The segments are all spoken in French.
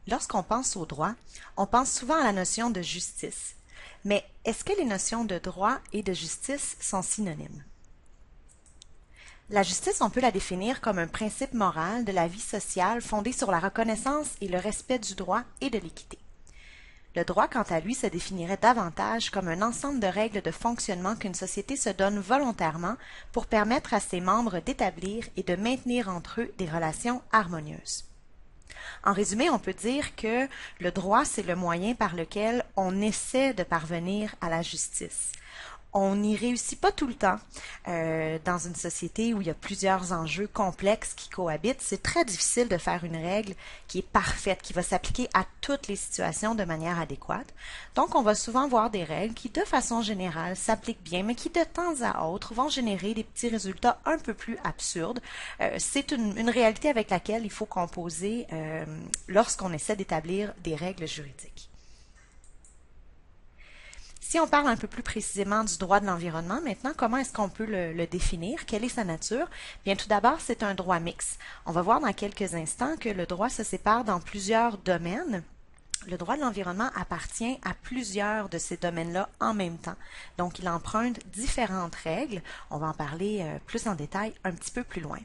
Lorsqu'on pense au droit, on pense souvent à la notion de justice. Mais est-ce que les notions de droit et de justice sont synonymes? La justice, on peut la définir comme un principe moral de la vie sociale fondé sur la reconnaissance et le respect du droit et de l'équité. Le droit, quant à lui, se définirait davantage comme un ensemble de règles de fonctionnement qu'une société se donne volontairement pour permettre à ses membres d'établir et de maintenir entre eux des relations harmonieuses. En résumé, on peut dire que le droit, c'est le moyen par lequel on essaie de parvenir à la justice. On n'y réussit pas tout le temps. Dans une société où il y a plusieurs enjeux complexes qui cohabitent, c'est très difficile de faire une règle qui est parfaite, qui va s'appliquer à toutes les situations de manière adéquate. Donc, on va souvent voir des règles qui, de façon générale, s'appliquent bien, mais qui, de temps à autre, vont générer des petits résultats un peu plus absurdes. C'est une réalité avec laquelle il faut composer lorsqu'on essaie d'établir des règles juridiques. Si on parle un peu plus précisément du droit de l'environnement, maintenant, comment est-ce qu'on peut le définir? Quelle est sa nature? Bien, tout d'abord, c'est un droit mixte. On va voir dans quelques instants que le droit se sépare dans plusieurs domaines. Le droit de l'environnement appartient à plusieurs de ces domaines-là en même temps. Donc, il emprunte différentes règles. On va en parler plus en détail un petit peu plus loin.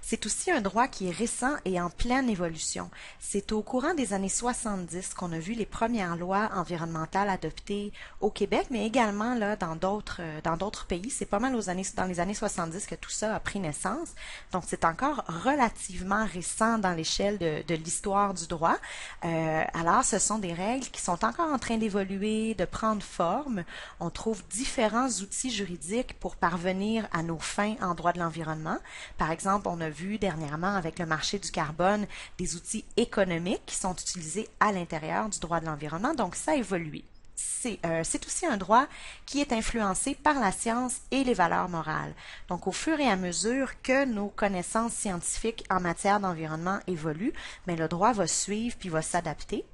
C'est aussi un droit qui est récent et en pleine évolution. C'est au courant des années 70 qu'on a vu les premières lois environnementales adoptées au Québec, mais également là dans d'autres pays. C'est pas mal dans les années 70 que tout ça a pris naissance. Donc, c'est encore relativement récent dans l'échelle de l'histoire du droit. Alors, ce sont des règles qui sont encore en train d'évoluer, de prendre forme. On trouve différents outils juridiques pour parvenir à nos fins en droit de l'environnement. Par exemple, on a vu dernièrement avec le marché du carbone des outils économiques qui sont utilisés à l'intérieur du droit de l'environnement. Donc, ça a évolué. C'est aussi un droit qui est influencé par la science et les valeurs morales. Donc, au fur et à mesure que nos connaissances scientifiques en matière d'environnement évoluent, mais le droit va suivre puis va s'adapter.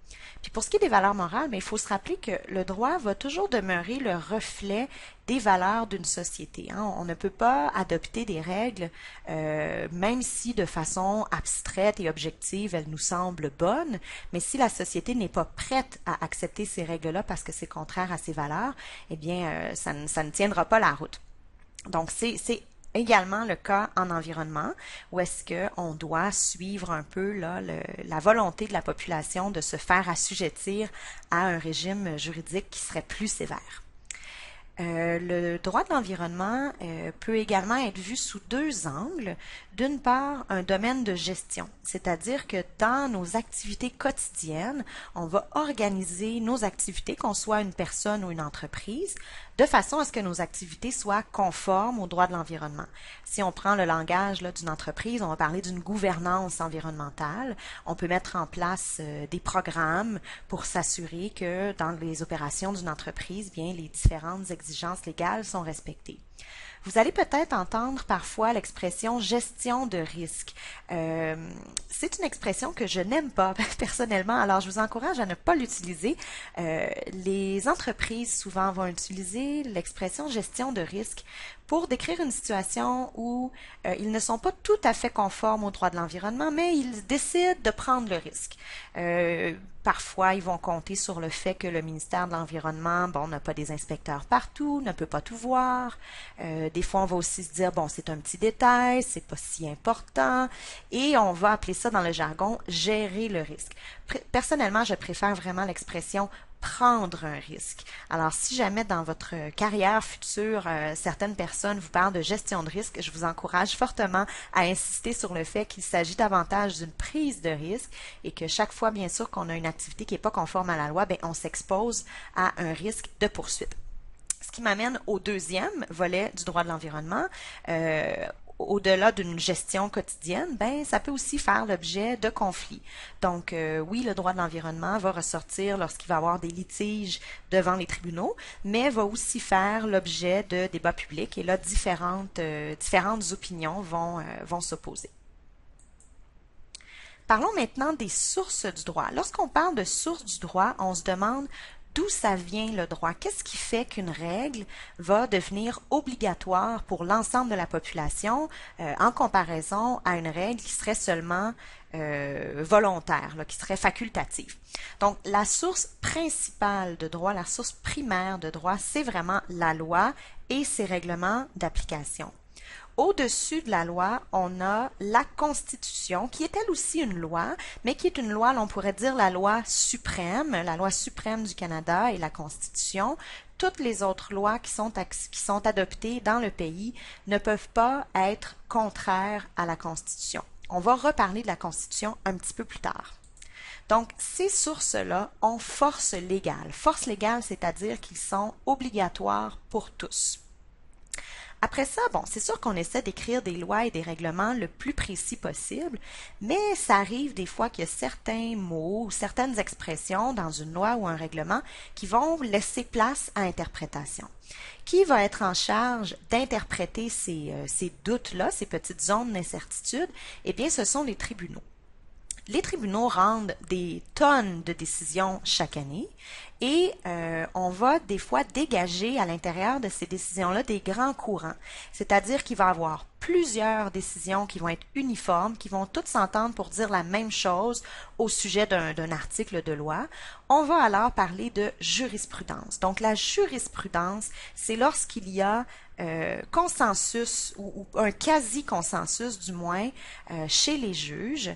Puis pour ce qui est des valeurs morales, il faut se rappeler que le droit va toujours demeurer le reflet des valeurs d'une société. On ne peut pas adopter des règles, même si de façon abstraite et objective, elles nous semblent bonnes, mais si la société n'est pas prête à accepter ces règles-là parce que c'est contraire à ses valeurs, eh bien, ça ne tiendra pas la route. Donc, c'est également le cas en environnement, où est-ce qu'on doit suivre un peu là, la volonté de la population de se faire assujettir à un régime juridique qui serait plus sévère. Le droit de l'environnement peut également être vu sous deux angles. D'une part, un domaine de gestion, c'est-à-dire que dans nos activités quotidiennes, on va organiser nos activités, qu'on soit une personne ou une entreprise, de façon à ce que nos activités soient conformes au droit de l'environnement. Si on prend le langage d'une entreprise, on va parler d'une gouvernance environnementale. On peut mettre en place des programmes pour s'assurer que dans les opérations d'une entreprise, bien, les différentes exigences légales sont respectées. Vous allez peut-être entendre parfois l'expression gestion de risque. C'est une expression que je n'aime pas personnellement, alors je vous encourage à ne pas l'utiliser. Les entreprises souvent vont utiliser l'expression gestion de risque pour décrire une situation où ils ne sont pas tout à fait conformes au droit de l'environnement, mais ils décident de prendre le risque. Parfois, ils vont compter sur le fait que le ministère de l'Environnement, n'a pas des inspecteurs partout, ne peut pas tout voir. Des fois, on va aussi se dire, c'est un petit détail, c'est pas si important, et on va appeler ça dans le jargon gérer le risque. Personnellement, je préfère vraiment l'expression prendre un risque. Alors, si jamais dans votre carrière future, certaines personnes vous parlent de gestion de risque, je vous encourage fortement à insister sur le fait qu'il s'agit davantage d'une prise de risque et que chaque fois, bien sûr, qu'on a une activité qui n'est pas conforme à la loi, on s'expose à un risque de poursuite. Ce qui m'amène au deuxième volet du droit de l'environnement. Au-delà d'une gestion quotidienne, ça peut aussi faire l'objet de conflits. Donc, oui, le droit de l'environnement va ressortir lorsqu'il va y avoir des litiges devant les tribunaux, mais va aussi faire l'objet de débats publics et là, différentes opinions vont s'opposer. Parlons maintenant des sources du droit. Lorsqu'on parle de sources du droit, on se demande d'où ça vient le droit? Qu'est-ce qui fait qu'une règle va devenir obligatoire pour l'ensemble de la population en comparaison à une règle qui serait seulement volontaire, là, qui serait facultative? Donc, la source principale de droit, la source primaire de droit, c'est vraiment la loi et ses règlements d'application. Au-dessus de la loi, on a la Constitution, qui est elle aussi une loi, mais qui est une loi, on pourrait dire la loi suprême du Canada et la Constitution. Toutes les autres lois qui sont adoptées dans le pays ne peuvent pas être contraires à la Constitution. On va reparler de la Constitution un petit peu plus tard. Donc, ces sources-là ont force légale. Force légale, c'est-à-dire qu'ils sont obligatoires pour tous. Après ça, bon, c'est sûr qu'on essaie d'écrire des lois et des règlements le plus précis possible, mais ça arrive des fois qu'il y a certains mots ou certaines expressions dans une loi ou un règlement qui vont laisser place à interprétation. Qui va être en charge d'interpréter ces doutes-là, ces petites zones d'incertitude? Eh bien, ce sont les tribunaux. Les tribunaux rendent des tonnes de décisions chaque année et on va des fois dégager à l'intérieur de ces décisions-là des grands courants. C'est-à-dire qu'il va y avoir plusieurs décisions qui vont être uniformes, qui vont toutes s'entendre pour dire la même chose au sujet d'un article de loi. On va alors parler de jurisprudence. Donc la jurisprudence, c'est lorsqu'il y a consensus ou un quasi-consensus du moins chez les juges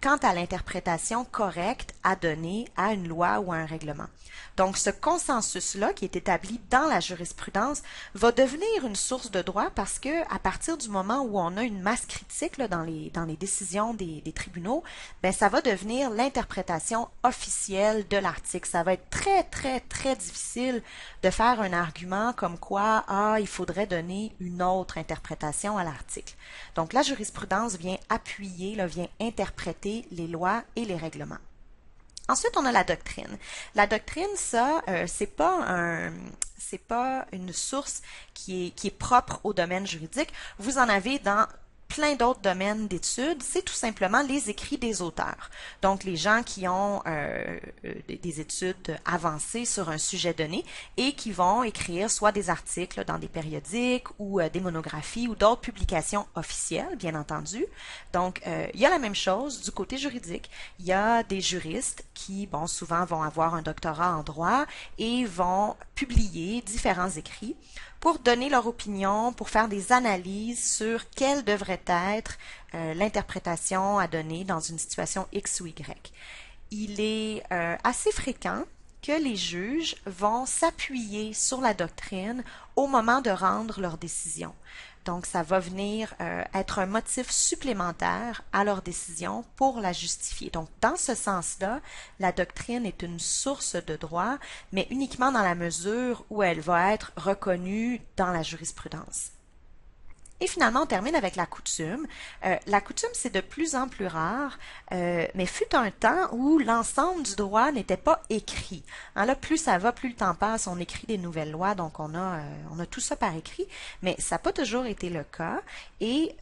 quant à l'interprétation correcte à donner à une loi ou à un règlement. Donc ce consensus-là qui est établi dans la jurisprudence va devenir une source de droit parce que à partir du moment où on a une masse critique là, dans les décisions des tribunaux, ben ça va devenir l'interprétation officielle de l'article. Ça va être très très très difficile de faire un argument comme quoi il faudrait donner une autre interprétation à l'article. Donc la jurisprudence vient appuyer, là, vient interpréter les lois et les règlements. Ensuite, on a la doctrine. La doctrine, ça, c'est pas une source qui est propre au domaine juridique. Vous en avez dans plein d'autres domaines d'études, c'est tout simplement les écrits des auteurs. Donc, les gens qui ont des études avancées sur un sujet donné et qui vont écrire soit des articles dans des périodiques ou des monographies ou d'autres publications officielles, bien entendu. Donc, il y a la même chose du côté juridique. Il y a des juristes qui, bon, souvent vont avoir un doctorat en droit et vont publier différents écrits pour donner leur opinion, pour faire des analyses sur quelle devrait être l'interprétation à donner dans une situation X ou Y. Il est assez fréquent que les juges vont s'appuyer sur la doctrine au moment de rendre leur décision. Donc, ça va venir être un motif supplémentaire à leur décision pour la justifier. Donc, dans ce sens-là, la doctrine est une source de droit, mais uniquement dans la mesure où elle va être reconnue dans la jurisprudence. Et finalement, on termine avec la coutume. La coutume, c'est de plus en plus rare, mais fut un temps où l'ensemble du droit n'était pas écrit. Hein, là, plus ça va, plus le temps passe, on écrit des nouvelles lois, donc on a tout ça par écrit, mais ça n'a pas toujours été le cas. Et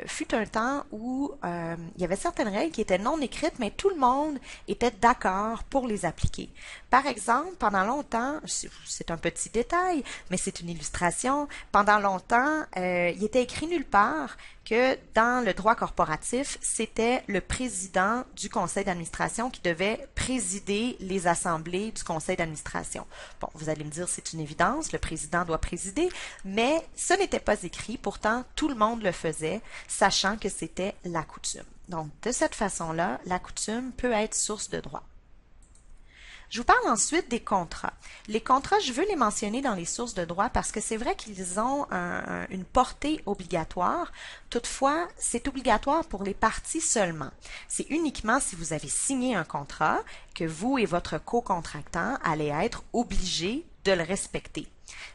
fut un temps où il y avait certaines règles qui étaient non écrites, mais tout le monde était d'accord pour les appliquer. Par exemple, pendant longtemps, c'est un petit détail, mais c'est une illustration, pendant longtemps, il était écrit nulle part que dans le droit corporatif, c'était le président du conseil d'administration qui devait présider les assemblées du conseil d'administration. Bon, vous allez me dire, c'est une évidence, le président doit présider, mais ce n'était pas écrit, pourtant tout le monde le faisait, sachant que c'était la coutume. Donc, de cette façon-là, la coutume peut être source de droit. Je vous parle ensuite des contrats. Les contrats, je veux les mentionner dans les sources de droit parce que c'est vrai qu'ils ont une portée obligatoire. Toutefois, c'est obligatoire pour les parties seulement. C'est uniquement si vous avez signé un contrat que vous et votre co-contractant allez être obligés de le respecter.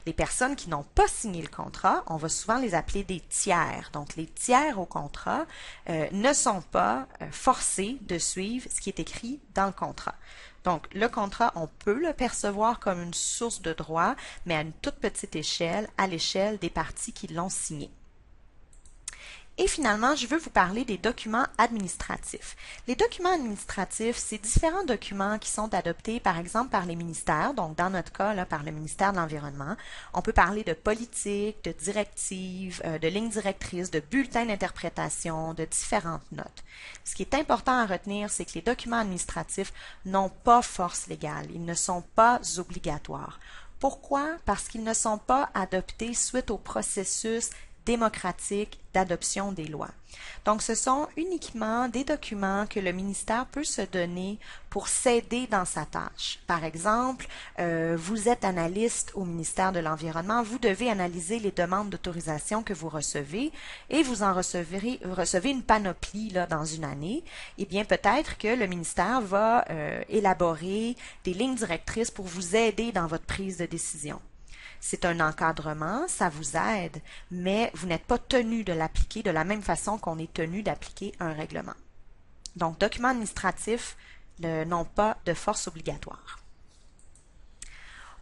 Les personnes qui n'ont pas signé le contrat, on va souvent les appeler des tiers. Donc, les tiers au contrat ne sont pas forcés de suivre ce qui est écrit dans le contrat. Donc, le contrat, on peut le percevoir comme une source de droit, mais à une toute petite échelle, à l'échelle des parties qui l'ont signé. Et finalement, je veux vous parler des documents administratifs. Les documents administratifs, c'est différents documents qui sont adoptés, par exemple, par les ministères. Donc, dans notre cas, là, par le ministère de l'Environnement. On peut parler de politique, de directives, de lignes directrices, de bulletins d'interprétation, de différentes notes. Ce qui est important à retenir, c'est que les documents administratifs n'ont pas force légale. Ils ne sont pas obligatoires. Pourquoi? Parce qu'ils ne sont pas adoptés suite au processus démocratique d'adoption des lois. Donc, ce sont uniquement des documents que le ministère peut se donner pour s'aider dans sa tâche. Par exemple, vous êtes analyste au ministère de l'Environnement, vous devez analyser les demandes d'autorisation que vous recevez et vous en recevez une panoplie là, dans une année. Eh bien, peut-être que le ministère va élaborer des lignes directrices pour vous aider dans votre prise de décision. C'est un encadrement, ça vous aide, mais vous n'êtes pas tenu de l'appliquer de la même façon qu'on est tenu d'appliquer un règlement. Donc, documents administratifs n'ont pas de force obligatoire.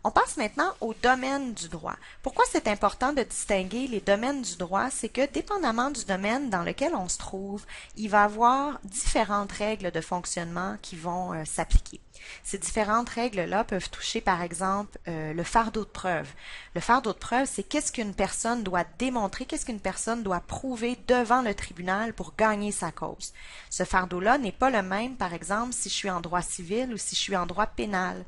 On passe maintenant au domaine du droit. Pourquoi c'est important de distinguer les domaines du droit? C'est que dépendamment du domaine dans lequel on se trouve, il va y avoir différentes règles de fonctionnement qui vont s'appliquer. Ces différentes règles-là peuvent toucher, par exemple, le fardeau de preuve. Le fardeau de preuve, c'est qu'est-ce qu'une personne doit démontrer, qu'est-ce qu'une personne doit prouver devant le tribunal pour gagner sa cause. Ce fardeau-là n'est pas le même, par exemple, si je suis en droit civil ou si je suis en droit pénal.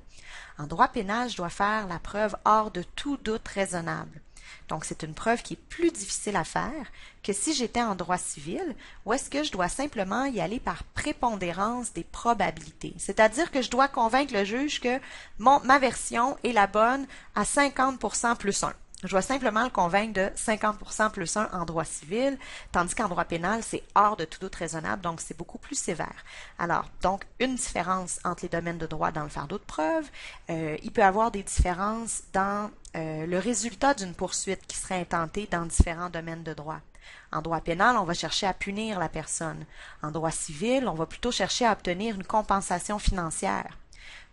En droit pénal, je dois faire la preuve hors de tout doute raisonnable. Donc, c'est une preuve qui est plus difficile à faire que si j'étais en droit civil, où est-ce que je dois simplement y aller par prépondérance des probabilités. C'est-à-dire que je dois convaincre le juge que ma version est la bonne à 50% plus 1. Je dois simplement le convaincre de 50% plus 1 en droit civil, tandis qu'en droit pénal, c'est hors de tout doute raisonnable, donc c'est beaucoup plus sévère. Alors, donc, une différence entre les domaines de droit dans le fardeau de preuve. Il peut y avoir des différences dans le résultat d'une poursuite qui serait intentée dans différents domaines de droit. En droit pénal, on va chercher à punir la personne. En droit civil, on va plutôt chercher à obtenir une compensation financière.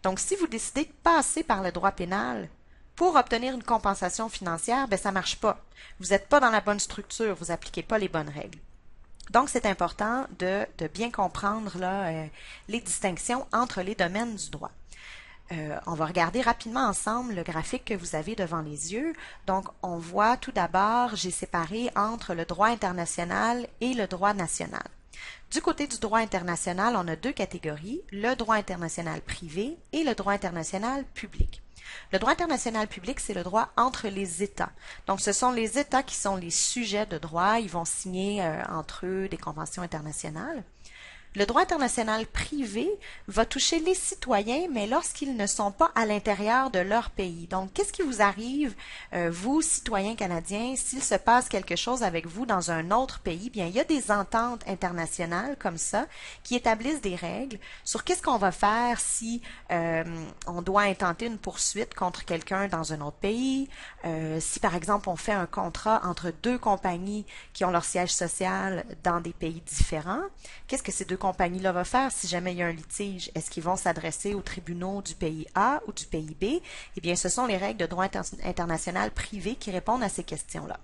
Donc, si vous décidez de passer par le droit pénal, pour obtenir une compensation financière, ça ne marche pas. Vous n'êtes pas dans la bonne structure, vous n'appliquez pas les bonnes règles. Donc, c'est important de bien comprendre là, les distinctions entre les domaines du droit. On va regarder rapidement ensemble le graphique que vous avez devant les yeux. Donc, on voit tout d'abord, j'ai séparé entre le droit international et le droit national. Du côté du droit international, on a deux catégories, le droit international privé et le droit international public. Le droit international public, c'est le droit entre les États. Donc, ce sont les États qui sont les sujets de droit. Ils vont signer entre eux des conventions internationales. Le droit international privé va toucher les citoyens, mais lorsqu'ils ne sont pas à l'intérieur de leur pays. Donc, qu'est-ce qui vous arrive, vous, citoyens canadiens, s'il se passe quelque chose avec vous dans un autre pays? Bien, il y a des ententes internationales comme ça qui établissent des règles sur qu'est-ce qu'on va faire si on doit intenter une poursuite contre quelqu'un dans un autre pays, si par exemple on fait un contrat entre deux compagnies qui ont leur siège social dans des pays différents. Qu'est-ce que ces deux compagnies-là vont faire si jamais il y a un litige? Est-ce qu'ils vont s'adresser aux tribunaux du pays A ou du pays B? Eh bien, ce sont les règles de droit international privé qui répondent à ces questions-là.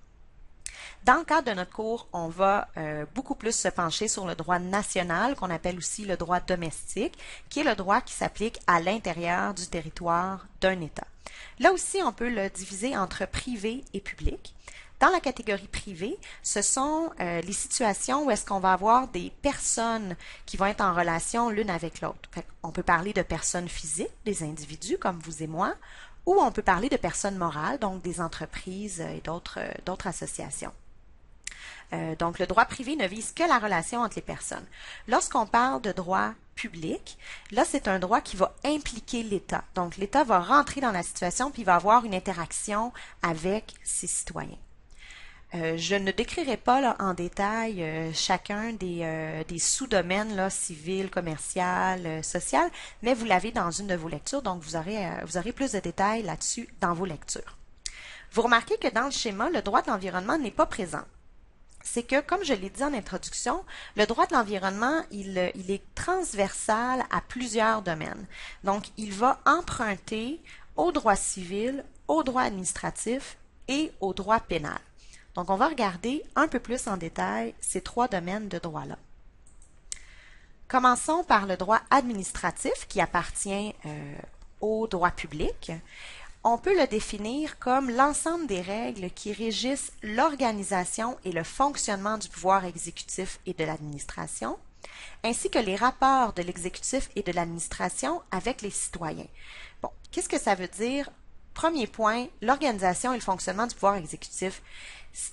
Dans le cadre de notre cours, on va beaucoup plus se pencher sur le droit national, qu'on appelle aussi le droit domestique, qui est le droit qui s'applique à l'intérieur du territoire d'un État. Là aussi, on peut le diviser entre privé et public. Dans la catégorie privée, ce sont les situations où est-ce qu'on va avoir des personnes qui vont être en relation l'une avec l'autre. On peut parler de personnes physiques, des individus comme vous et moi, ou on peut parler de personnes morales, donc des entreprises et d'autres associations. Donc, le droit privé ne vise que la relation entre les personnes. Lorsqu'on parle de droit public, là, c'est un droit qui va impliquer l'État. Donc, l'État va rentrer dans la situation puis il va avoir une interaction avec ses citoyens. Je ne décrirai pas là, en détail chacun des sous-domaines là, civil, commercial, social, mais vous l'avez dans une de vos lectures, donc vous aurez plus de détails là-dessus dans vos lectures. Vous remarquez que dans le schéma, le droit de l'environnement n'est pas présent. C'est que, comme je l'ai dit en introduction, le droit de l'environnement, il est transversal à plusieurs domaines. Donc, il va emprunter au droit civil, au droit administratif et au droit pénal. Donc, on va regarder un peu plus en détail ces trois domaines de droit-là. Commençons par le droit administratif qui appartient au droit public. On peut le définir comme l'ensemble des règles qui régissent l'organisation et le fonctionnement du pouvoir exécutif et de l'administration, ainsi que les rapports de l'exécutif et de l'administration avec les citoyens. Bon, qu'est-ce que ça veut dire? Premier point, l'organisation et le fonctionnement du pouvoir exécutif.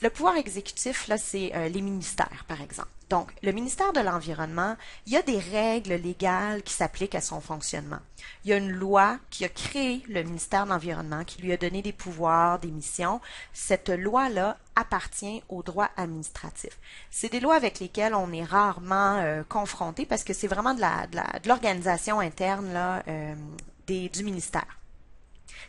Le pouvoir exécutif, là, c'est les ministères, par exemple. Donc, le ministère de l'Environnement, il y a des règles légales qui s'appliquent à son fonctionnement. Il y a une loi qui a créé le ministère de l'Environnement, qui lui a donné des pouvoirs, des missions. Cette loi-là appartient au droit administratif. C'est des lois avec lesquelles on est rarement confronté parce que c'est vraiment de l'organisation interne là, du ministère.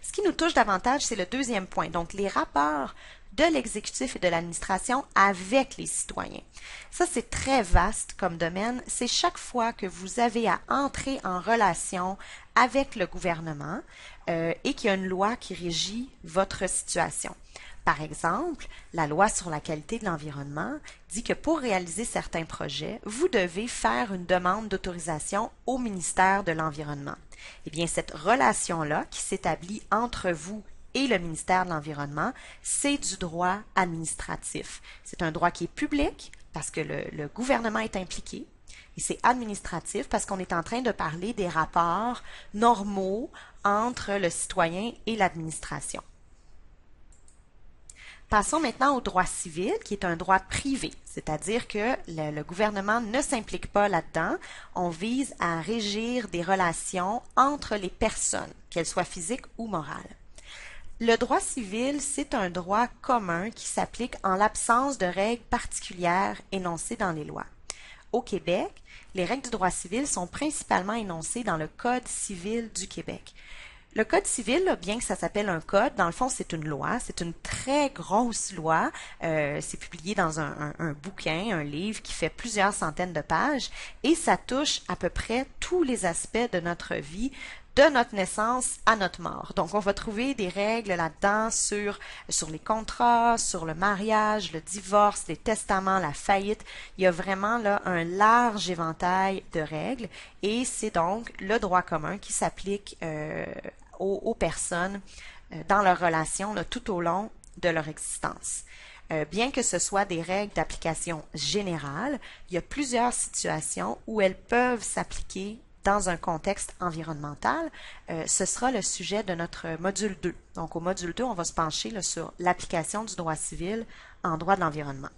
Ce qui nous touche davantage, c'est le deuxième point, donc les rapports de l'exécutif et de l'administration avec les citoyens. Ça, c'est très vaste comme domaine. C'est chaque fois que vous avez à entrer en relation avec le gouvernement et qu'il y a une loi qui régit votre situation. Par exemple, la loi sur la qualité de l'environnement dit que pour réaliser certains projets, vous devez faire une demande d'autorisation au ministère de l'Environnement. Eh bien, cette relation-là qui s'établit entre vous et le ministère de l'Environnement, c'est du droit administratif. C'est un droit qui est public parce que le gouvernement est impliqué et c'est administratif parce qu'on est en train de parler des rapports normaux entre le citoyen et l'administration. Passons maintenant au droit civil, qui est un droit privé, c'est-à-dire que le gouvernement ne s'implique pas là-dedans. On vise à régir des relations entre les personnes, qu'elles soient physiques ou morales. Le droit civil, c'est un droit commun qui s'applique en l'absence de règles particulières énoncées dans les lois. Au Québec, les règles du droit civil sont principalement énoncées dans le Code civil du Québec. Le Code civil, bien que ça s'appelle un code, dans le fond, c'est une loi. C'est une très grosse loi. C'est publié dans un bouquin, un livre qui fait plusieurs centaines de pages et ça touche à peu près tous les aspects de notre vie, de notre naissance à notre mort. Donc, on va trouver des règles là-dedans sur les contrats, sur le mariage, le divorce, les testaments, la faillite. Il y a vraiment là un large éventail de règles et c'est donc le droit commun qui s'applique aux personnes dans leurs relations là, tout au long de leur existence. Bien que ce soit des règles d'application générale, il y a plusieurs situations où elles peuvent s'appliquer dans un contexte environnemental. Ce sera le sujet de notre module 2. Donc, au module 2, on va se pencher là, sur l'application du droit civil en droit de l'environnement.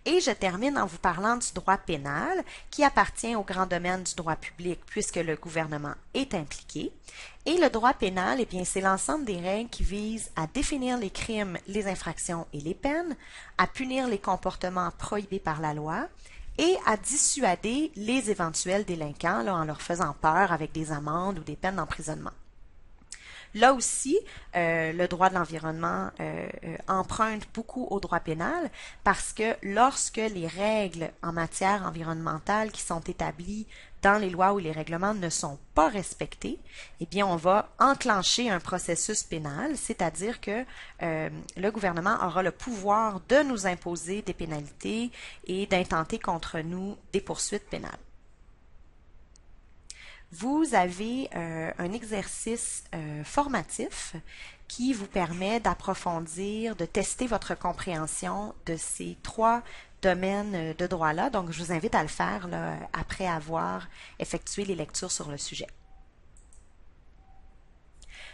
Et je termine en vous parlant du droit pénal qui appartient au grand domaine du droit public puisque le gouvernement est impliqué. Et le droit pénal, eh bien, c'est l'ensemble des règles qui visent à définir les crimes, les infractions et les peines, à punir les comportements prohibés par la loi et à dissuader les éventuels délinquants là, en leur faisant peur avec des amendes ou des peines d'emprisonnement. Là aussi, le droit de l'environnement emprunte beaucoup au droit pénal parce que lorsque les règles en matière environnementale qui sont établies dans les lois ou les règlements ne sont pas respectés, eh bien, on va enclencher un processus pénal, c'est-à-dire que le gouvernement aura le pouvoir de nous imposer des pénalités et d'intenter contre nous des poursuites pénales. Vous avez un exercice formatif qui vous permet d'approfondir, de tester votre compréhension de ces trois domaines de droit-là. Donc, je vous invite à le faire là, après avoir effectué les lectures sur le sujet.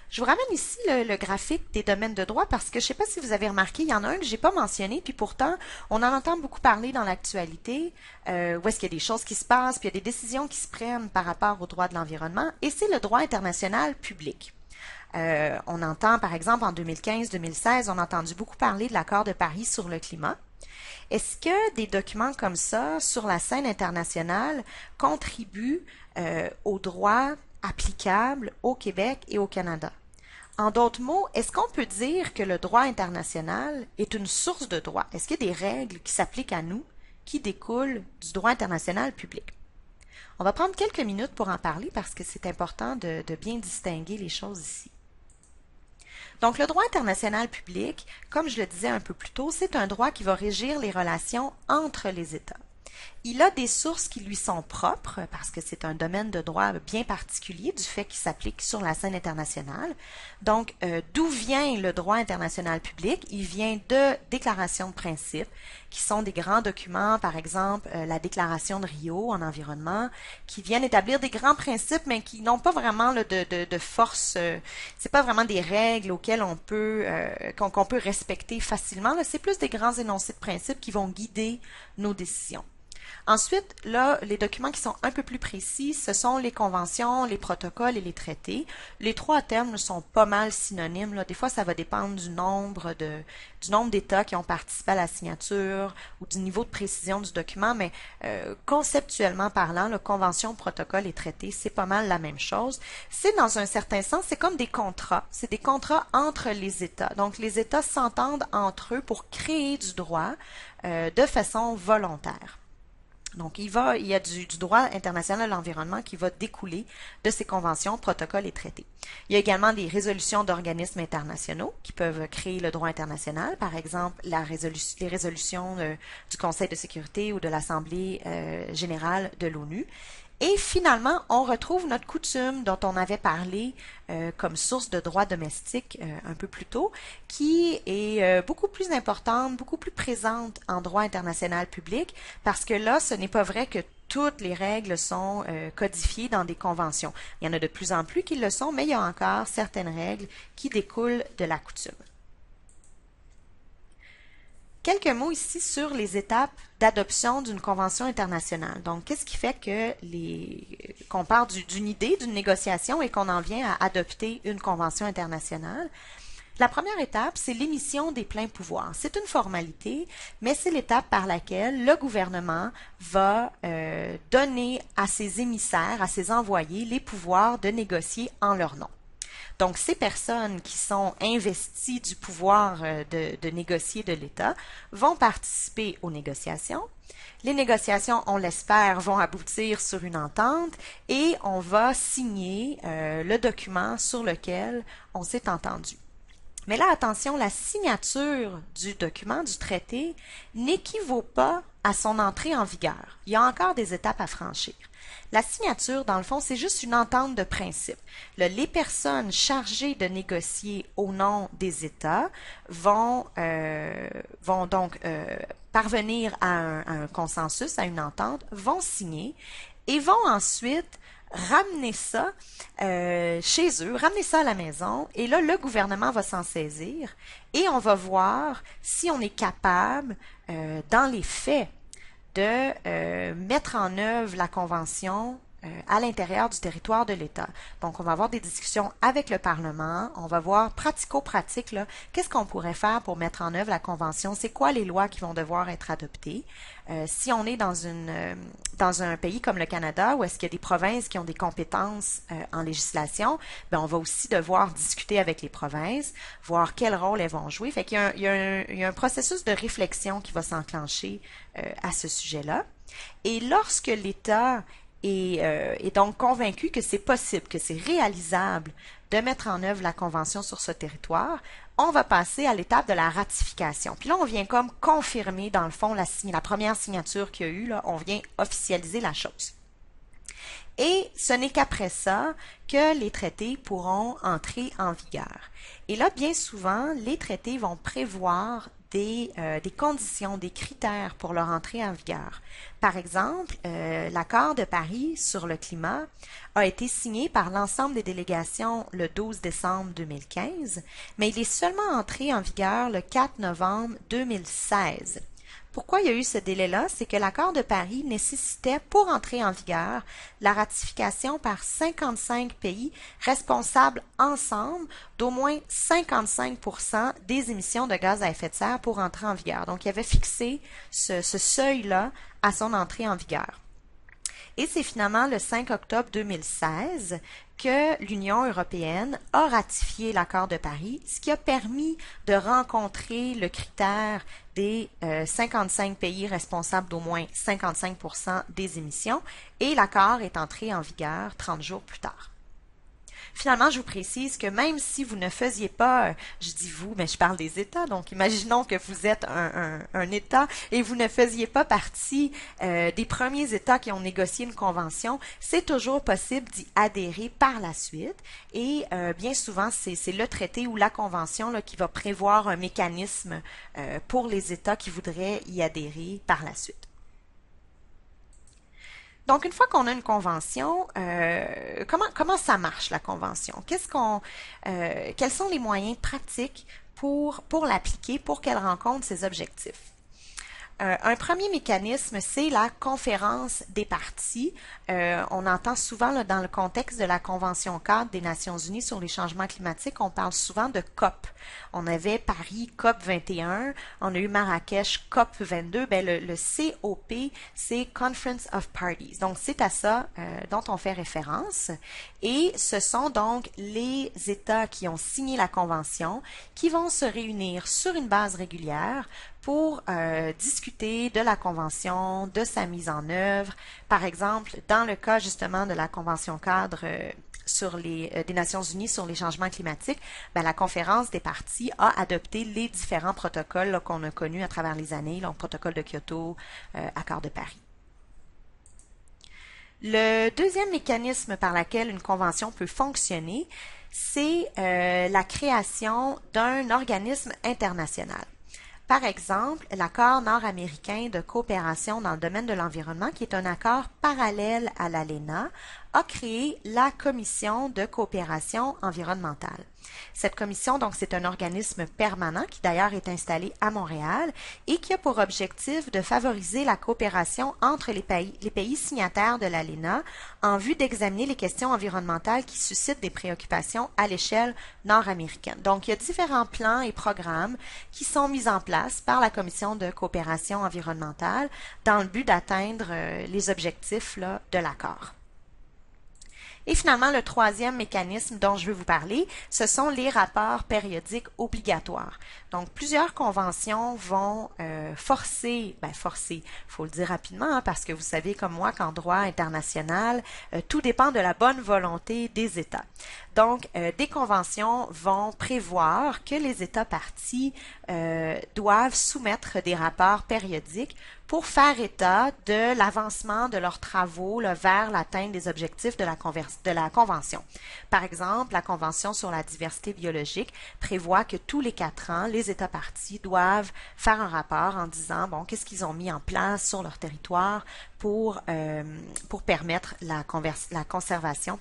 Je vous ramène ici le graphique des domaines de droit parce que je ne sais pas si vous avez remarqué, il y en a un que je n'ai pas mentionné, puis pourtant, on en entend beaucoup parler dans l'actualité, où est-ce qu'il y a des choses qui se passent, puis il y a des décisions qui se prennent par rapport au droit de l'environnement, et c'est le droit international public. On entend, par exemple, en 2015-2016, on a entendu beaucoup parler de l'accord de Paris sur le climat. Est-ce que des documents comme ça, sur la scène internationale, contribuent au droit applicable au Québec et au Canada? En d'autres mots, est-ce qu'on peut dire que le droit international est une source de droit? Est-ce qu'il y a des règles qui s'appliquent à nous qui découlent du droit international public? On va prendre quelques minutes pour en parler parce que c'est important de bien distinguer les choses ici. Donc, le droit international public, comme je le disais un peu plus tôt, c'est un droit qui va régir les relations entre les États. Il a des sources qui lui sont propres parce que c'est un domaine de droit bien particulier du fait qu'il s'applique sur la scène internationale. Donc, d'où vient le droit international public? Il vient de déclarations de principes qui sont des grands documents, par exemple la déclaration de Rio en environnement, qui viennent établir des grands principes mais qui n'ont pas vraiment de force. C'est pas vraiment des règles auxquelles on peut qu'on peut respecter facilement. C'est plus des grands énoncés de principes qui vont guider nos décisions. Ensuite, là, les documents qui sont un peu plus précis, ce sont les conventions, les protocoles et les traités. Les trois termes sont pas mal synonymes, là. Des fois, ça va dépendre du nombre d'États qui ont participé à la signature ou du niveau de précision du document, mais conceptuellement parlant, la convention, protocole et traité, c'est pas mal la même chose. C'est dans un certain sens, c'est comme des contrats. C'est des contrats entre les États. Donc, les États s'entendent entre eux pour créer du droit de façon volontaire. Donc, il y a du droit international de l'environnement qui va découler de ces conventions, protocoles et traités. Il y a également des résolutions d'organismes internationaux qui peuvent créer le droit international, par exemple les résolutions du Conseil de sécurité ou de l'Assemblée générale de l'ONU. Et finalement, on retrouve notre coutume dont on avait parlé comme source de droit domestique un peu plus tôt, qui est beaucoup plus importante, beaucoup plus présente en droit international public, parce que là, ce n'est pas vrai que toutes les règles sont codifiées dans des conventions. Il y en a de plus en plus qui le sont, mais il y a encore certaines règles qui découlent de la coutume. Quelques mots ici sur les étapes d'adoption d'une convention internationale. Donc, qu'est-ce qui fait que qu'on part d'une idée, d'une négociation et qu'on en vient à adopter une convention internationale? La première étape, c'est l'émission des pleins pouvoirs. C'est une formalité, mais c'est l'étape par laquelle le gouvernement va donner à ses émissaires, à ses envoyés, les pouvoirs de négocier en leur nom. Donc, ces personnes qui sont investies du pouvoir de négocier de l'État vont participer aux négociations. Les négociations, on l'espère, vont aboutir sur une entente et on va signer le document sur lequel on s'est entendu. Mais là, attention, la signature du document, du traité, n'équivaut pas à son entrée en vigueur. Il y a encore des étapes à franchir. La signature, dans le fond, c'est juste une entente de principe. Les personnes chargées de négocier au nom des États vont donc parvenir à un consensus, à une entente, vont signer et vont ensuite ramener ça chez eux, ramener ça à la maison, et là, le gouvernement va s'en saisir, et on va si on est capable, dans les faits, de mettre en œuvre la Convention à l'intérieur du territoire de l'État. Donc, on va avoir des discussions avec le Parlement, on va voir pratico-pratique, qu'est-ce qu'on pourrait faire pour mettre en œuvre la Convention, c'est quoi les lois qui vont devoir être adoptées. Si on est dans un pays comme le Canada, où est-ce qu'il y a des provinces qui ont des compétences en législation, ben on va aussi devoir discuter avec les provinces, voir quel rôle elles vont jouer. Fait qu'il y a un processus de réflexion qui va s'enclencher à ce sujet-là. Et lorsque l'État est donc convaincu que c'est possible, que c'est réalisable de mettre en œuvre la Convention sur ce territoire, on va passer à l'étape de la ratification. Puis là, on vient comme confirmer, dans le fond, la première signature qu'il y a eu, là, on vient officialiser la chose. Et ce n'est qu'après ça que les traités pourront entrer en vigueur. Et là, bien souvent, les traités vont prévoir des conditions, des critères pour leur entrée en vigueur. Par exemple, l'accord de Paris sur le climat a été signé par l'ensemble des délégations le 12 décembre 2015, mais il est seulement entré en vigueur le 4 novembre 2016. Pourquoi il y a eu ce délai-là? C'est que l'accord de Paris nécessitait, pour entrer en vigueur, la ratification par 55 pays responsables ensemble d'au moins 55% des émissions de gaz à effet de serre pour entrer en vigueur. Donc, il avait fixé ce seuil-là à son entrée en vigueur. Et c'est finalement le 5 octobre 2016 que l'Union européenne a ratifié l'accord de Paris, ce qui a permis de rencontrer le critère des 55 pays responsables d'au moins 55% des émissions, et l'accord est entré en vigueur 30 jours plus tard. Finalement, je vous précise que même si vous ne faisiez pas, je dis vous, mais je parle des États, donc imaginons que vous êtes un État et vous ne faisiez pas partie des premiers États qui ont négocié une convention, c'est toujours possible d'y adhérer par la suite et bien souvent, c'est le traité ou la convention là, qui va prévoir un mécanisme pour les États qui voudraient y adhérer par la suite. Donc, une fois qu'on a une convention, comment ça marche la convention? Quels sont les moyens pratiques pour l'appliquer, pour qu'elle rencontre ses objectifs? Un premier mécanisme, c'est la conférence des parties. On entend souvent là, dans le contexte de la Convention cadre des Nations unies sur les changements climatiques, on parle souvent de COP. On avait Paris COP 21, on a eu Marrakech COP 22. Ben, le COP, c'est Conference of Parties. Donc, c'est à ça dont on fait référence. Et ce sont donc les États qui ont signé la Convention qui vont se réunir sur une base régulière pour discuter de la Convention, de sa mise en œuvre. Par exemple, dans le cas justement de la Convention cadre des Nations unies sur les changements climatiques, ben, la conférence des parties a adopté les différents protocoles qu'on a connus à travers les années, donc protocole de Kyoto, accord de Paris. Le deuxième mécanisme par lequel une convention peut fonctionner, c'est la création d'un organisme international. Par exemple, l'accord nord-américain de coopération dans le domaine de l'environnement, qui est un accord parallèle à l'ALENA, a créé la Commission de coopération environnementale. Cette commission, donc, c'est un organisme permanent qui d'ailleurs est installé à Montréal et qui a pour objectif de favoriser la coopération entre les pays signataires de l'ALENA en vue d'examiner les questions environnementales qui suscitent des préoccupations à l'échelle nord-américaine. Donc, il y a différents plans et programmes qui sont mis en place par la Commission de coopération environnementale dans le but d'atteindre les objectifs là, de l'accord. Et finalement, le troisième mécanisme dont je veux vous parler, ce sont les rapports périodiques obligatoires. Donc, plusieurs conventions vont forcer, faut le dire rapidement, hein, parce que vous savez comme moi qu'en droit international, tout dépend de la bonne volonté des États. Donc, des conventions vont prévoir que les États parties doivent soumettre des rapports périodiques pour faire état de l'avancement de leurs travaux là, vers l'atteinte des objectifs de la Convention. Par exemple, la Convention sur la diversité biologique prévoit que tous les 4 ans, les États parties doivent faire un rapport en disant, bon, qu'est-ce qu'ils ont mis en place sur leur territoire pour permettre la conservation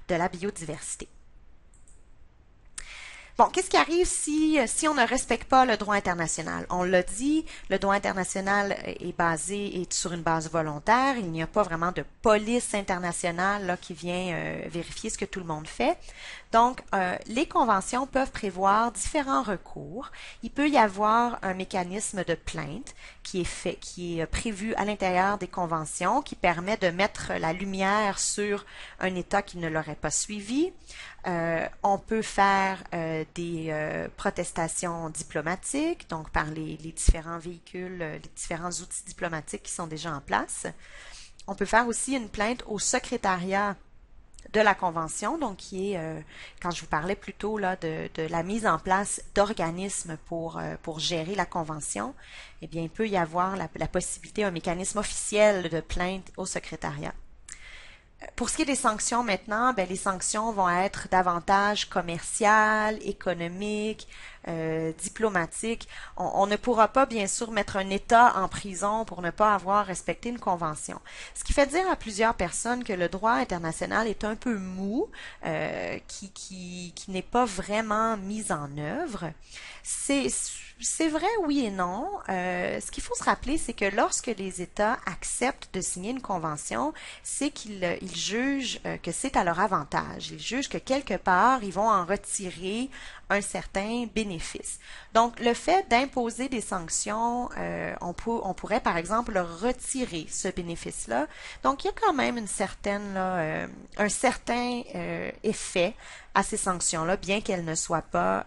de la biodiversité. Bon, qu'est-ce qui arrive si on ne respecte pas le droit international? On l'a dit, le droit international est sur une base volontaire. Il n'y a pas vraiment de police internationale là, qui vient vérifier ce que tout le monde fait. Donc, les conventions peuvent prévoir différents recours. Il peut y avoir un mécanisme de plainte qui est prévu à l'intérieur des conventions, qui permet de mettre la lumière sur un État qui ne l'aurait pas suivi. On peut faire des protestations diplomatiques, donc par les différents véhicules, les différents outils diplomatiques qui sont déjà en place. On peut faire aussi une plainte au secrétariat de la Convention, donc qui est, quand je vous parlais plus tôt là, de la mise en place d'organismes pour gérer la Convention, eh bien, il peut y avoir la possibilité, un mécanisme officiel de plainte au secrétariat. Pour ce qui est des sanctions maintenant, ben, les sanctions vont être davantage commerciales, économiques, diplomatiques. On ne pourra pas, bien sûr, mettre un État en prison pour ne pas avoir respecté une convention. Ce qui fait dire à plusieurs personnes que le droit international est un peu mou, qui n'est pas vraiment mis en œuvre. C'est vrai, oui et non. Ce qu'il faut se rappeler, c'est que lorsque les États acceptent de signer une convention, c'est qu'ils jugent que c'est à leur avantage. Ils jugent que quelque part, ils vont en retirer un certain bénéfice. Donc, le fait d'imposer des sanctions, on pourrait, par exemple, leur retirer ce bénéfice-là. Donc, il y a quand même un certain effet à ces sanctions-là, bien qu'elles ne soient pas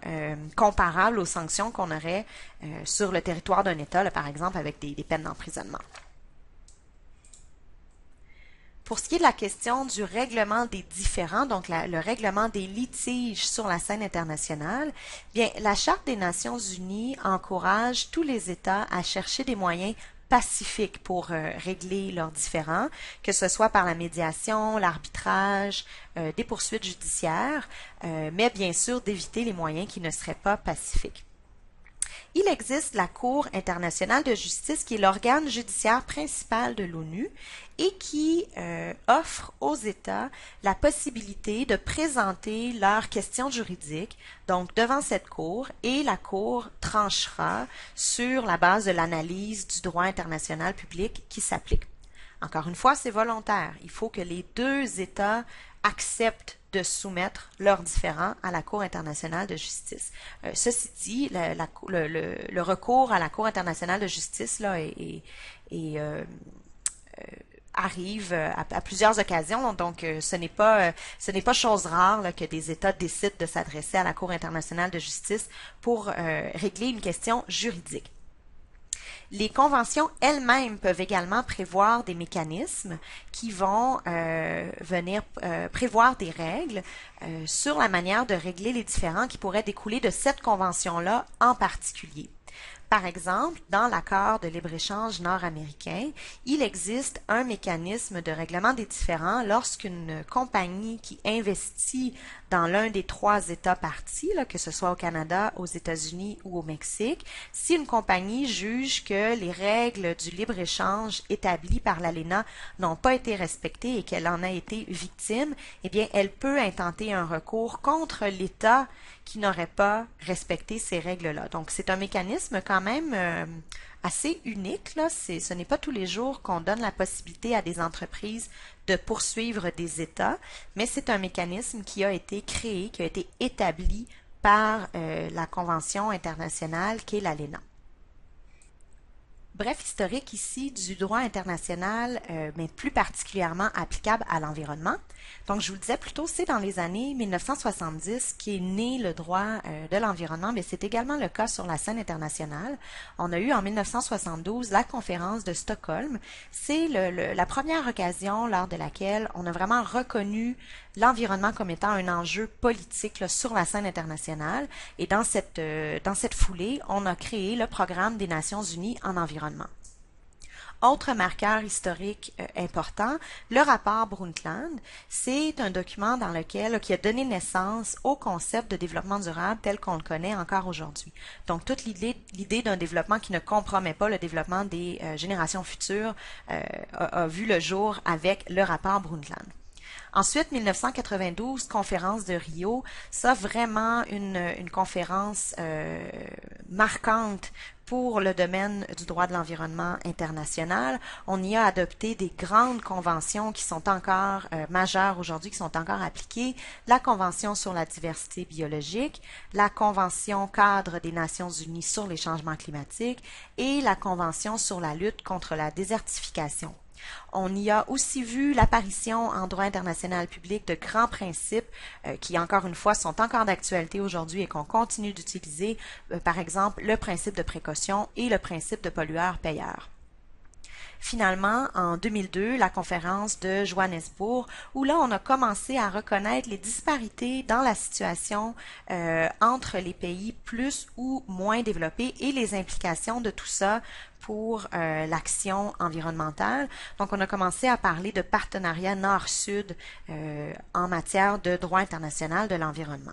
comparables aux sanctions qu'on aurait sur le territoire d'un État, là, par exemple, avec des peines d'emprisonnement. Pour ce qui est de la question du règlement des différends, donc le règlement des litiges sur la scène internationale, bien, la Charte des Nations Unies encourage tous les États à chercher des moyens pacifiques pour régler leurs différends, que ce soit par la médiation, l'arbitrage, des poursuites judiciaires, mais bien sûr d'éviter les moyens qui ne seraient pas pacifiques. Il existe la Cour internationale de justice qui est l'organe judiciaire principal de l'ONU et qui offre aux États la possibilité de présenter leurs questions juridiques donc devant cette Cour et la Cour tranchera sur la base de l'analyse du droit international public qui s'applique. Encore une fois, c'est volontaire. Il faut que les deux États acceptent de soumettre leurs différends à la Cour internationale de justice. Ceci dit, le recours à la Cour internationale de justice là, arrive à plusieurs occasions, donc ce n'est pas chose rare là, que des États décident de s'adresser à la Cour internationale de justice pour régler une question juridique. Les conventions elles-mêmes peuvent également prévoir des mécanismes qui vont venir prévoir des règles sur la manière de régler les différends qui pourraient découler de cette convention-là en particulier. Par exemple, dans l'accord de libre-échange nord-américain, il existe un mécanisme de règlement des différends lorsqu'une compagnie qui investit dans l'un des trois États partis, là, que ce soit au Canada, aux États-Unis ou au Mexique, si une compagnie juge que les règles du libre-échange établies par l'ALENA n'ont pas été respectées et qu'elle en a été victime, eh bien, elle peut intenter un recours contre l'État qui n'aurait pas respecté ces règles-là. Donc, c'est un mécanisme quand même assez unique, là. Ce n'est pas tous les jours qu'on donne la possibilité à des entreprises de poursuivre des États, mais c'est un mécanisme qui a été créé, qui a été établi par la Convention internationale qu'est l'ALENA. Bref historique ici du droit international, mais plus particulièrement applicable à l'environnement. Donc, je vous le disais plus tôt, c'est dans les années 1970 qu'est né le droit de l'environnement, mais c'est également le cas sur la scène internationale. On a eu en 1972 la conférence de Stockholm. C'est la première occasion lors de laquelle on a vraiment reconnu l'environnement comme étant un enjeu politique là, sur la scène internationale. Et dans cette foulée, on a créé le programme des Nations Unies en environnement. Autre marqueur historique important, le rapport Brundtland, c'est un document dans lequel qui a donné naissance au concept de développement durable tel qu'on le connaît encore aujourd'hui. Donc toute l'idée d'un développement qui ne compromet pas le développement des générations futures a vu le jour avec le rapport Brundtland. Ensuite, 1992, conférence de Rio, ça vraiment une conférence marquante pour le domaine du droit de l'environnement international. On y a adopté des grandes conventions qui sont encore majeures aujourd'hui, qui sont encore appliquées. La Convention sur la diversité biologique, la Convention cadre des Nations Unies sur les changements climatiques et la Convention sur la lutte contre la désertification. On y a aussi vu l'apparition en droit international public de grands principes qui, encore une fois, sont encore d'actualité aujourd'hui et qu'on continue d'utiliser, par exemple, le principe de précaution et le principe de pollueur-payeur. Finalement, en 2002, la conférence de Johannesburg, où là, on a commencé à reconnaître les disparités dans la situation entre les pays plus ou moins développés et les implications de tout ça pour l'action environnementale. Donc, on a commencé à parler de partenariat nord-sud en matière de droit international de l'environnement.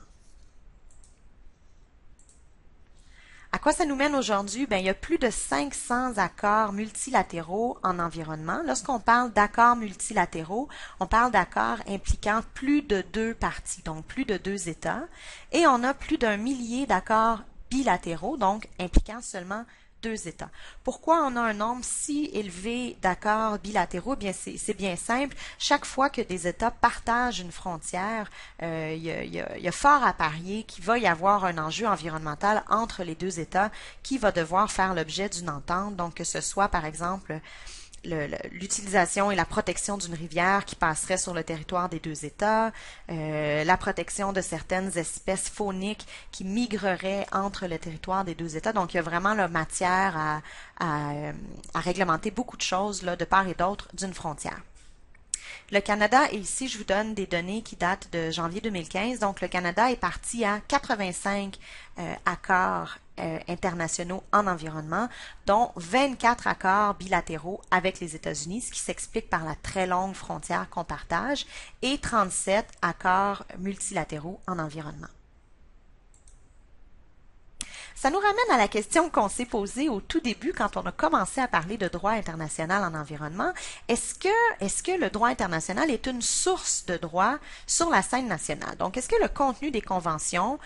À quoi ça nous mène aujourd'hui? Bien, il y a plus de 500 accords multilatéraux en environnement. Lorsqu'on parle d'accords multilatéraux, on parle d'accords impliquant plus de 2 parties, donc plus de 2 États. Et on a plus d'1 millier d'accords bilatéraux, donc impliquant seulement 2 États. Pourquoi on a un nombre si élevé d'accords bilatéraux? Bien, c'est bien simple. Chaque fois que des États partagent une frontière, il y a fort à parier qu'il va y avoir un enjeu environnemental entre les 2 États qui va devoir faire l'objet d'une entente. Donc, que ce soit, par exemple, l'utilisation et la protection d'une rivière qui passerait sur le territoire des 2 États, la protection de certaines espèces fauniques qui migreraient entre le territoire des 2 États. Donc, il y a vraiment la matière à réglementer beaucoup de choses là, de part et d'autre d'une frontière. Le Canada, et ici je vous donne des données qui datent de janvier 2015, donc le Canada est parti à 85 accords internationaux en environnement, dont 24 accords bilatéraux avec les États-Unis, ce qui s'explique par la très longue frontière qu'on partage, et 37 accords multilatéraux en environnement. Ça nous ramène à la question qu'on s'est posée au tout début quand on a commencé à parler de droit international en environnement. Est-ce que le droit international est une source de droit sur la scène nationale? Donc, est-ce que le contenu des conventions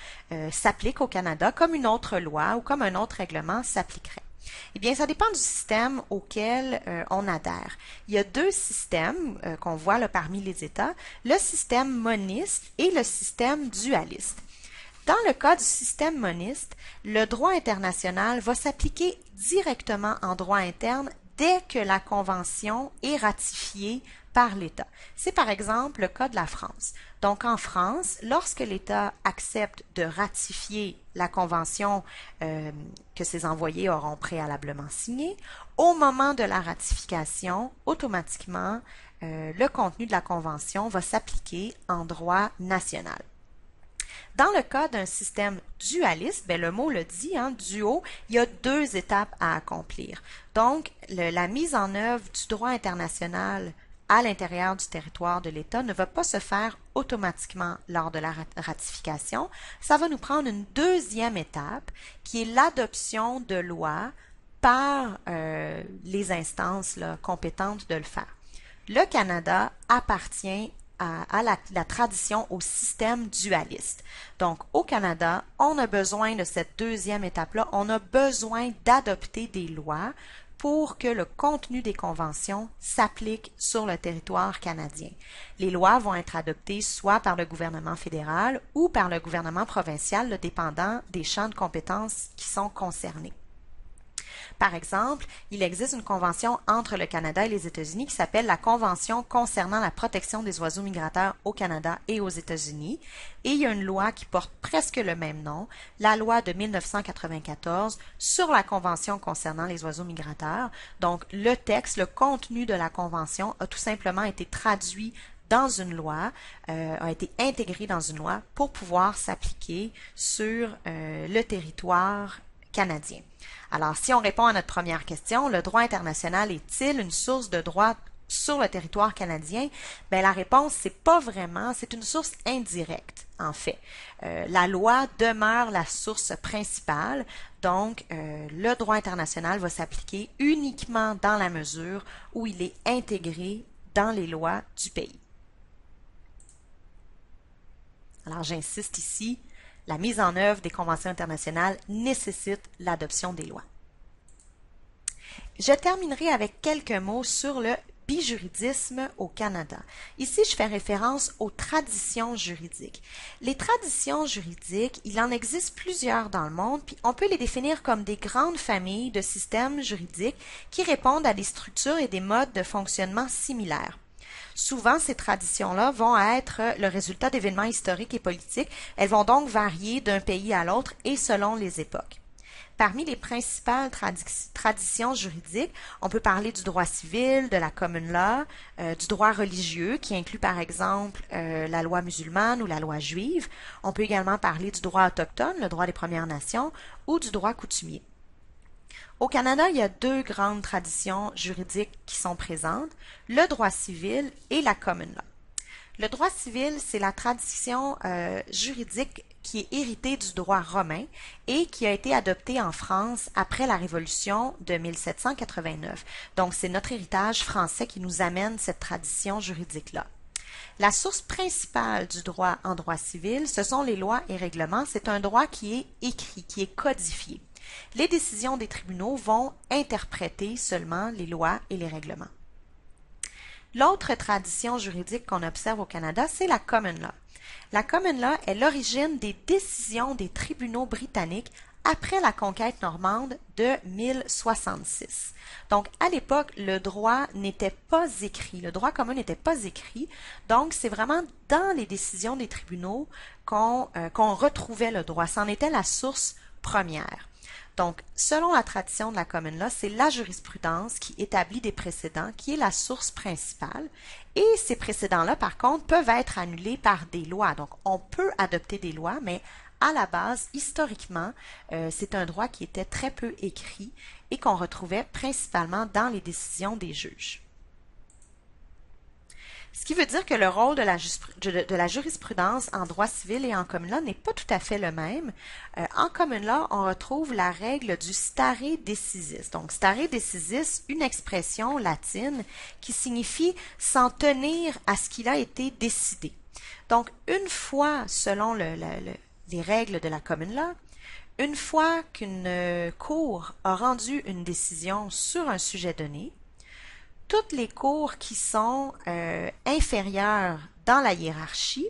s'applique au Canada comme une autre loi ou comme un autre règlement s'appliquerait? Eh bien, ça dépend du système auquel on adhère. Il y a deux systèmes qu'on voit là, parmi les États, le système moniste et le système dualiste. Dans le cas du système moniste, le droit international va s'appliquer directement en droit interne dès que la Convention est ratifiée par l'État. C'est par exemple le cas de la France. Donc en France, lorsque l'État accepte de ratifier la Convention que ses envoyés auront préalablement signée, au moment de la ratification, automatiquement, le contenu de la Convention va s'appliquer en droit national. Dans le cas d'un système dualiste, le mot le dit, duo, il y a deux étapes à accomplir. Donc, la mise en œuvre du droit international à l'intérieur du territoire de l'État ne va pas se faire automatiquement lors de la ratification. Ça va nous prendre une deuxième étape qui est l'adoption de lois par les instances compétentes de le faire. Le Canada appartient à la tradition, au système dualiste. Donc, au Canada, on a besoin de cette deuxième étape-là, on a besoin d'adopter des lois pour que le contenu des conventions s'applique sur le territoire canadien. Les lois vont être adoptées soit par le gouvernement fédéral ou par le gouvernement provincial, dépendant des champs de compétences qui sont concernés. Par exemple, il existe une convention entre le Canada et les États-Unis qui s'appelle la Convention concernant la protection des oiseaux migrateurs au Canada et aux États-Unis. Et il y a une loi qui porte presque le même nom, la loi de 1994 sur la Convention concernant les oiseaux migrateurs. Donc, le texte, le contenu de la Convention a tout simplement été traduit dans une loi, a été intégré dans une loi pour pouvoir s'appliquer sur le territoire canadien. Alors, si on répond à notre première question, le droit international est-il une source de droit sur le territoire canadien? La réponse, c'est pas vraiment, c'est une source indirecte, en fait. La loi demeure la source principale, donc le droit international va s'appliquer uniquement dans la mesure où il est intégré dans les lois du pays. Alors, j'insiste ici, la mise en œuvre des conventions internationales nécessite l'adoption des lois. Je terminerai avec quelques mots sur le bijuridisme au Canada. Ici, je fais référence aux traditions juridiques. Les traditions juridiques, il en existe plusieurs dans le monde, puis on peut les définir comme des grandes familles de systèmes juridiques qui répondent à des structures et des modes de fonctionnement similaires. Souvent, ces traditions-là vont être le résultat d'événements historiques et politiques. Elles vont donc varier d'un pays à l'autre et selon les époques. Parmi les principales traditions juridiques, on peut parler du droit civil, de la common law, du droit religieux, qui inclut par exemple la loi musulmane ou la loi juive. On peut également parler du droit autochtone, le droit des Premières Nations, ou du droit coutumier. Au Canada, il y a deux grandes traditions juridiques qui sont présentes, le droit civil et la common law. Le droit civil, c'est la tradition juridique qui est héritée du droit romain et qui a été adoptée en France après la Révolution de 1789. Donc, c'est notre héritage français qui nous amène cette tradition juridique-là. La source principale du droit en droit civil, ce sont les lois et règlements. C'est un droit qui est écrit, qui est codifié. Les décisions des tribunaux vont interpréter seulement les lois et les règlements. L'autre tradition juridique qu'on observe au Canada, c'est la common law. La common law est l'origine des décisions des tribunaux britanniques après la conquête normande de 1066. Donc, à l'époque, le droit n'était pas écrit, le droit commun n'était pas écrit, donc c'est vraiment dans les décisions des tribunaux qu'on retrouvait le droit. C'en était la source première. Donc, selon la tradition de la common law, c'est la jurisprudence qui établit des précédents, qui est la source principale. Et ces précédents-là, par contre, peuvent être annulés par des lois. Donc, on peut adopter des lois, mais à la base, historiquement, c'est un droit qui était très peu écrit et qu'on retrouvait principalement dans les décisions des juges. Ce qui veut dire que le rôle de la jurisprudence en droit civil et en common law n'est pas tout à fait le même. En common law, on retrouve la règle du stare decisis. Donc, stare decisis, une expression latine qui signifie s'en tenir à ce qu'il a été décidé. Donc, une fois, selon les règles de la common law, une fois qu'une cour a rendu une décision sur un sujet donné, toutes les cours qui sont inférieures dans la hiérarchie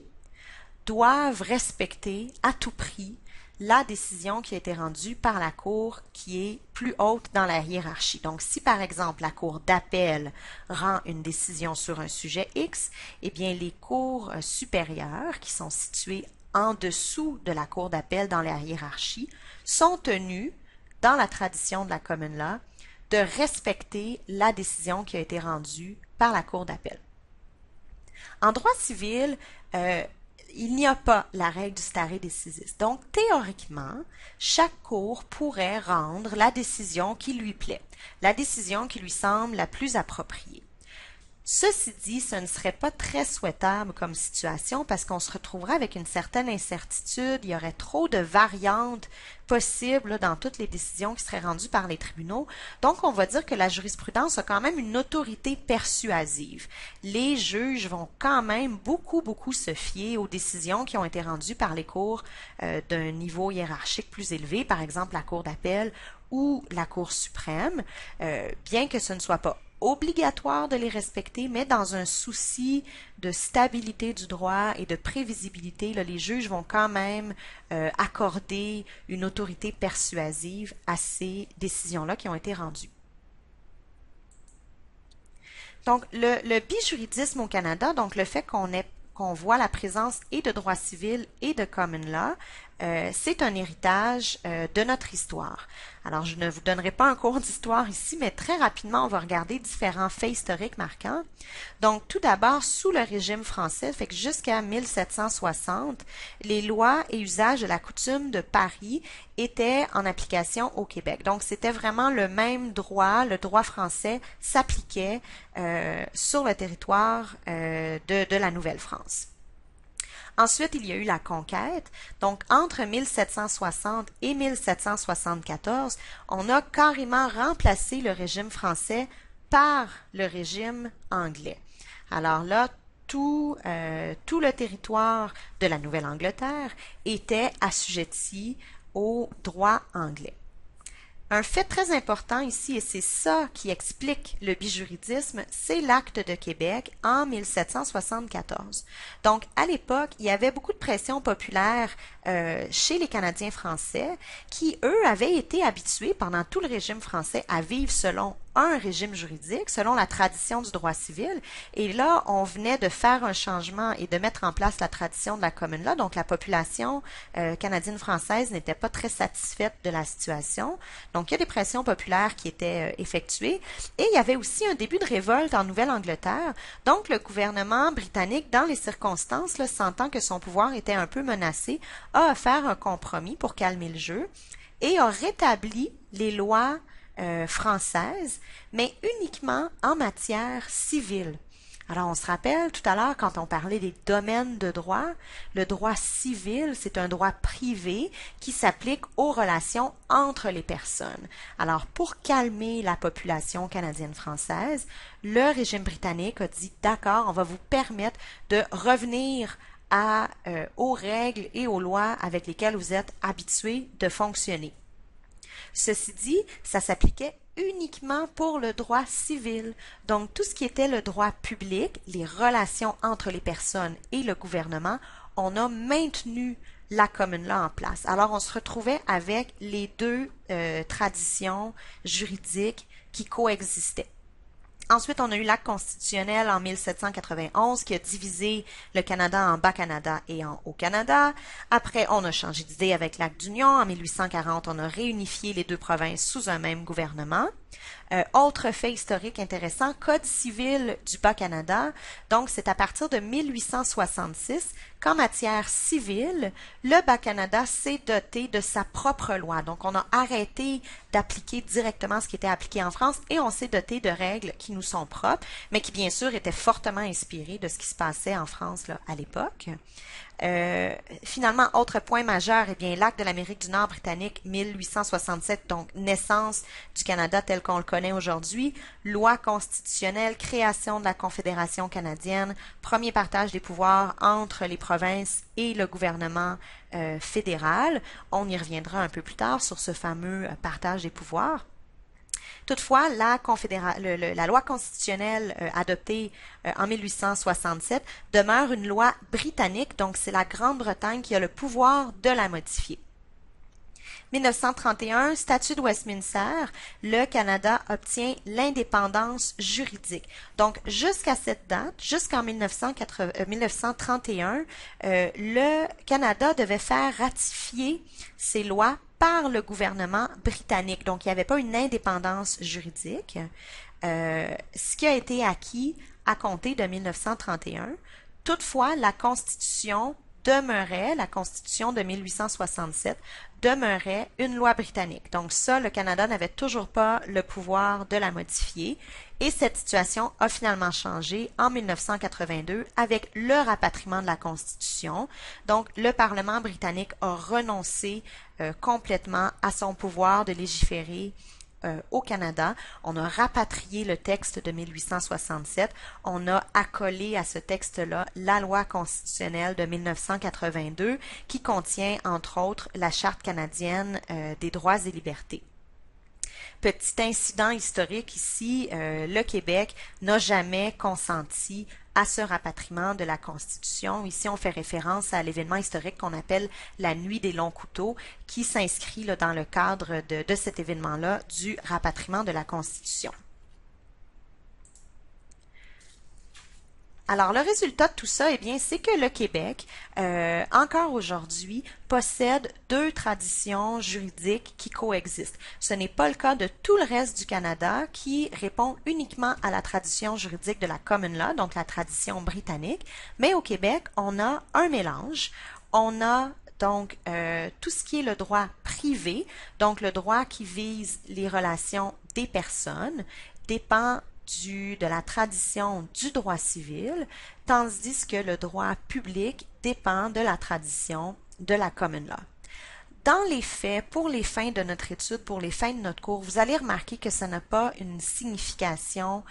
doivent respecter à tout prix la décision qui a été rendue par la cour qui est plus haute dans la hiérarchie. Donc, si par exemple la cour d'appel rend une décision sur un sujet X, eh bien les cours supérieures qui sont situées en dessous de la cour d'appel dans la hiérarchie sont tenues, dans la tradition de la common law, de respecter la décision qui a été rendue par la cour d'appel. En droit civil, il n'y a pas la règle du stare decisis. Donc, théoriquement, chaque cour pourrait rendre la décision qui lui plaît, la décision qui lui semble la plus appropriée. Ceci dit, ce ne serait pas très souhaitable comme situation parce qu'on se retrouverait avec une certaine incertitude, il y aurait trop de variantes possibles dans toutes les décisions qui seraient rendues par les tribunaux. Donc, on va dire que la jurisprudence a quand même une autorité persuasive. Les juges vont quand même beaucoup se fier aux décisions qui ont été rendues par les cours d'un niveau hiérarchique plus élevé, par exemple la Cour d'appel ou la Cour suprême, bien que ce ne soit pas obligatoire de les respecter, mais dans un souci de stabilité du droit et de prévisibilité, là, les juges vont quand même accorder une autorité persuasive à ces décisions-là qui ont été rendues. Donc, le bijuridisme au Canada, donc le fait qu'on voit la présence et de droit civil et de common law, c'est un héritage de notre histoire. Alors, je ne vous donnerai pas un cours d'histoire ici, mais très rapidement, on va regarder différents faits historiques marquants. Donc, tout d'abord, sous le régime français, fait que jusqu'à 1760, les lois et usages de la coutume de Paris étaient en application au Québec. Donc, c'était vraiment le même droit, le droit français s'appliquait sur le territoire de la Nouvelle-France. Ensuite, il y a eu la conquête. Donc, entre 1760 et 1774, on a carrément remplacé le régime français par le régime anglais. Alors là, tout le territoire de la Nouvelle-Angleterre était assujetti au droit anglais. Un fait très important ici, et c'est ça qui explique le bijuridisme, c'est l'Acte de Québec en 1774. Donc, à l'époque, il y avait beaucoup de pression populaire chez les Canadiens français qui, eux, avaient été habitués pendant tout le régime français à vivre selon un régime juridique, selon la tradition du droit civil. Et là, on venait de faire un changement et de mettre en place la tradition de la common law. Donc, la population canadienne-française n'était pas très satisfaite de la situation. Donc, il y a des pressions populaires qui étaient effectuées. Et il y avait aussi un début de révolte en Nouvelle-Angleterre. Donc, le gouvernement britannique, dans les circonstances, là, sentant que son pouvoir était un peu menacé, a offert un compromis pour calmer le jeu et a rétabli les lois françaises, mais uniquement en matière civile. Alors, on se rappelle tout à l'heure, quand on parlait des domaines de droit, le droit civil, c'est un droit privé qui s'applique aux relations entre les personnes. Alors, pour calmer la population canadienne-française, le régime britannique a dit, d'accord, on va vous permettre de revenir aux règles et aux lois avec lesquelles vous êtes habitués de fonctionner. Ceci dit, ça s'appliquait uniquement pour le droit civil. Donc, tout ce qui était le droit public, les relations entre les personnes et le gouvernement, on a maintenu la common law en place. Alors, on se retrouvait avec les deux traditions juridiques qui coexistaient. Ensuite, on a eu l'acte constitutionnel en 1791 qui a divisé le Canada en Bas-Canada et en Haut-Canada. Après, on a changé d'idée avec l'acte d'union. En 1840, on a réunifié les deux provinces sous un même gouvernement. Autre fait historique intéressant, Code civil du Bas-Canada. Donc, c'est à partir de 1866 qu'en matière civile, le Bas-Canada s'est doté de sa propre loi. Donc, on a arrêté d'appliquer directement ce qui était appliqué en France et on s'est doté de règles qui nous sont propres, mais qui, bien sûr, étaient fortement inspirées de ce qui se passait en France là, à l'époque. Finalement, autre point majeur, eh bien, l'acte de l'Amérique du Nord britannique 1867, donc naissance du Canada tel qu'on le connaît aujourd'hui, loi constitutionnelle, création de la Confédération canadienne, premier partage des pouvoirs entre les provinces et le gouvernement fédéral. On y reviendra un peu plus tard sur ce fameux partage des pouvoirs. Toutefois, la loi constitutionnelle adoptée en 1867 demeure une loi britannique, donc c'est la Grande-Bretagne qui a le pouvoir de la modifier. 1931, statut de Westminster, le Canada obtient l'indépendance juridique. Donc, jusqu'à cette date, jusqu'en 1931, le Canada devait faire ratifier ces lois par le gouvernement britannique. Donc, il n'y avait pas une indépendance juridique. Ce qui a été acquis à compter de 1931. Toutefois, la Constitution de 1867 demeurait une loi britannique. Donc ça, le Canada n'avait toujours pas le pouvoir de la modifier. Et cette situation a finalement changé en 1982 avec le rapatriement de la Constitution. Donc le Parlement britannique a renoncé complètement à son pouvoir de légiférer au Canada. On a rapatrié le texte de 1867. On a accolé à ce texte-là la loi constitutionnelle de 1982 qui contient, entre autres, la Charte canadienne des droits et libertés. Petit incident historique ici, le Québec n'a jamais consenti à ce rapatriement de la Constitution. Ici, on fait référence à l'événement historique qu'on appelle la Nuit des longs couteaux, qui s'inscrit dans le cadre de cet événement-là du rapatriement de la Constitution. Alors, le résultat de tout ça, eh bien, c'est que le Québec, encore aujourd'hui, possède deux traditions juridiques qui coexistent. Ce n'est pas le cas de tout le reste du Canada qui répond uniquement à la tradition juridique de la common law, donc la tradition britannique, mais au Québec, on a un mélange. On a donc tout ce qui est le droit privé, donc le droit qui vise les relations des personnes, dépend de la tradition du droit civil, tandis que le droit public dépend de la tradition de la common law. Dans les faits, pour les fins de notre étude, pour les fins de notre cours, vous allez remarquer que ça n'a pas une signification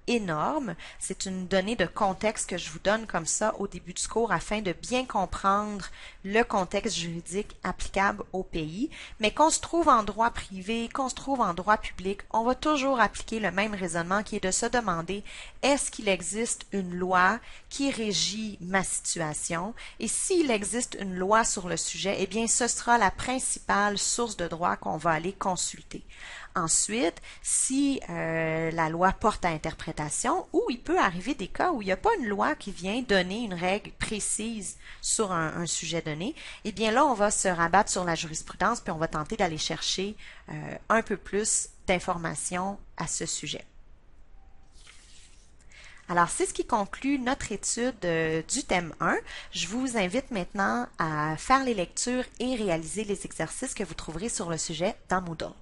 énorme. C'est une donnée de contexte que je vous donne comme ça au début du cours afin de bien comprendre le contexte juridique applicable au pays. Mais qu'on se trouve en droit privé, qu'on se trouve en droit public, on va toujours appliquer le même raisonnement qui est de se demander est-ce qu'il existe une loi qui régit ma situation? Et s'il existe une loi sur le sujet, eh bien ce sera la principale source de droit qu'on va aller consulter. Ensuite, si la loi porte à interprétation, ou il peut arriver des cas où il n'y a pas une loi qui vient donner une règle précise sur un sujet donné, eh bien là, on va se rabattre sur la jurisprudence puis on va tenter d'aller chercher un peu plus d'informations à ce sujet. Alors, c'est ce qui conclut notre étude du thème 1. Je vous invite maintenant à faire les lectures et réaliser les exercices que vous trouverez sur le sujet dans Moodle.